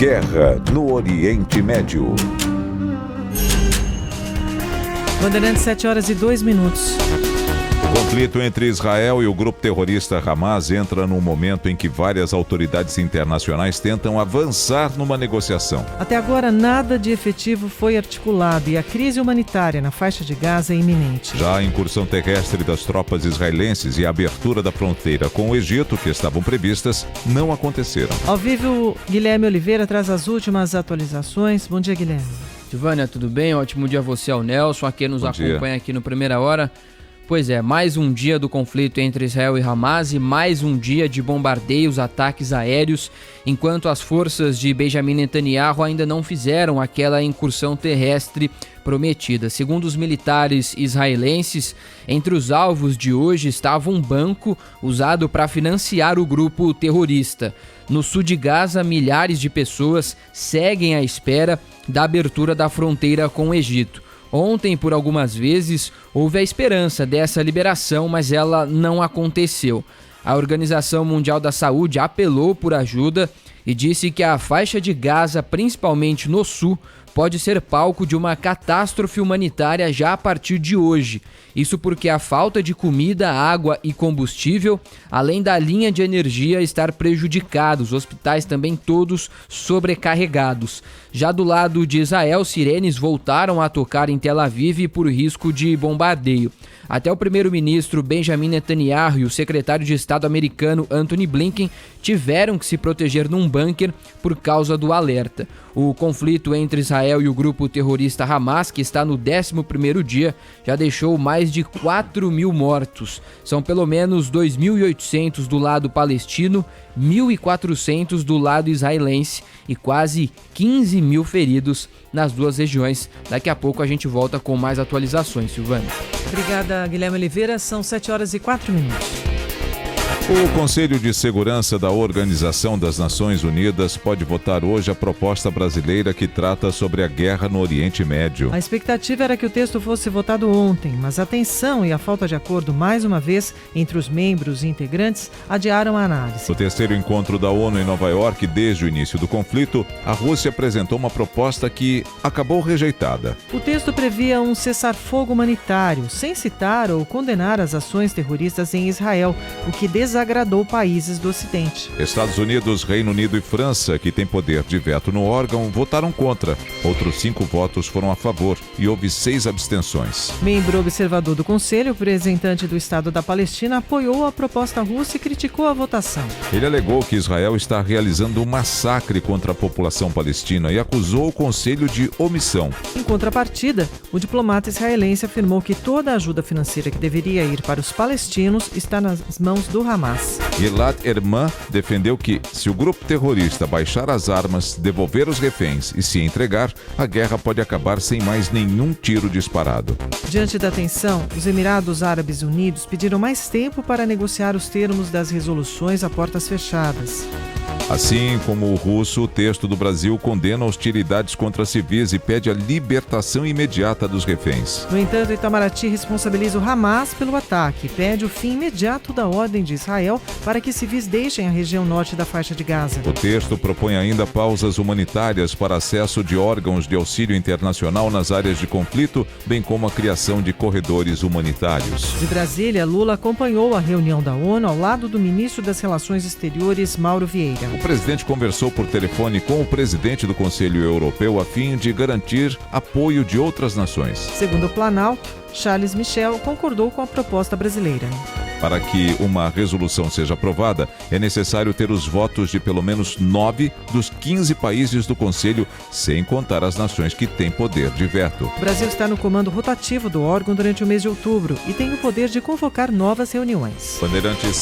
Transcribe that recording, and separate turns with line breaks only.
Guerra no Oriente Médio.
Bandeirantes, 7h02.
O conflito entre Israel e o grupo terrorista Hamas entra num momento em que várias autoridades internacionais tentam avançar numa negociação.
Até agora, nada de efetivo foi articulado e a crise humanitária na faixa de Gaza é iminente.
Já a incursão terrestre das tropas israelenses e a abertura da fronteira com o Egito, que estavam previstas, não aconteceram.
Ao vivo, Guilherme Oliveira traz as últimas atualizações. Bom dia, Guilherme.
Silvânia, tudo bem? Ótimo dia a você, ao Nelson, a quem nos acompanha aqui no Primeira Hora. Pois é, mais um dia do conflito entre Israel e Hamas e mais um dia de bombardeios, ataques aéreos, enquanto as forças de Benjamin Netanyahu ainda não fizeram aquela incursão terrestre prometida. Segundo os militares israelenses, entre os alvos de hoje estava um banco usado para financiar o grupo terrorista. No sul de Gaza, milhares de pessoas seguem à espera da abertura da fronteira com o Egito. Ontem, por algumas vezes, houve a esperança dessa liberação, mas ela não aconteceu. A Organização Mundial da Saúde apelou por ajuda e disse que a faixa de Gaza, principalmente no sul, pode ser palco de uma catástrofe humanitária já a partir de hoje. Isso porque a falta de comida, água e combustível, além da linha de energia estar prejudicada, os hospitais também todos sobrecarregados. Já do lado de Israel, sirenes voltaram a tocar em Tel Aviv por risco de bombardeio. Até o primeiro-ministro Benjamin Netanyahu e o secretário de Estado americano Antony Blinken tiveram que se proteger num bunker por causa do alerta. O conflito entre Israel e o grupo terrorista Hamas, que está no 11º dia, já deixou mais de 4.000 mortos. São pelo menos 2.800 do lado palestino, 1.400 do lado israelense e quase 15.000 feridos nas duas regiões. Daqui a pouco a gente volta com mais atualizações, Silvana.
Obrigada, Guilherme Oliveira. São 7h04.
O Conselho de Segurança da Organização das Nações Unidas pode votar hoje a proposta brasileira que trata sobre a guerra no Oriente Médio.
A expectativa era que o texto fosse votado ontem, mas a tensão e a falta de acordo, mais uma vez, entre os membros e integrantes, adiaram a análise.
No terceiro encontro da ONU em Nova York, desde o início do conflito, a Rússia apresentou uma proposta que acabou rejeitada.
O texto previa um cessar-fogo humanitário, sem citar ou condenar as ações terroristas em Israel, o que desagradou países do Ocidente.
Estados Unidos, Reino Unido e França, que têm poder de veto no órgão, votaram contra. Outros 5 votos foram a favor e houve 6 abstenções.
Membro observador do Conselho, o representante do Estado da Palestina, apoiou a proposta russa e criticou a votação.
Ele alegou que Israel está realizando um massacre contra a população palestina e acusou o Conselho de omissão.
Em contrapartida, o diplomata israelense afirmou que toda a ajuda financeira que deveria ir para os palestinos está nas mãos do Hamas.
Gilad Erman defendeu que, se o grupo terrorista baixar as armas, devolver os reféns e se entregar, a guerra pode acabar sem mais nenhum tiro disparado.
Diante da tensão, os Emirados Árabes Unidos pediram mais tempo para negociar os termos das resoluções a portas fechadas.
Assim como o russo, o texto do Brasil condena hostilidades contra civis e pede a libertação imediata dos reféns.
No entanto, Itamaraty responsabiliza o Hamas pelo ataque e pede o fim imediato da ordem de Israel para que civis deixem a região norte da faixa de Gaza.
O texto propõe ainda pausas humanitárias para acesso de órgãos de auxílio internacional nas áreas de conflito, bem como a criação de corredores humanitários.
De Brasília, Lula acompanhou a reunião da ONU ao lado do ministro das Relações Exteriores, Mauro Vieira.
O presidente conversou por telefone com o presidente do Conselho Europeu a fim de garantir apoio de outras nações.
Segundo o Planalto, Charles Michel concordou com a proposta brasileira.
Para que uma resolução seja aprovada, é necessário ter os votos de pelo menos 9 dos 15 países do Conselho, sem contar as nações que têm poder de veto.
O Brasil está no comando rotativo do órgão durante o mês de outubro e tem o poder de convocar novas reuniões.
Bandeirantes.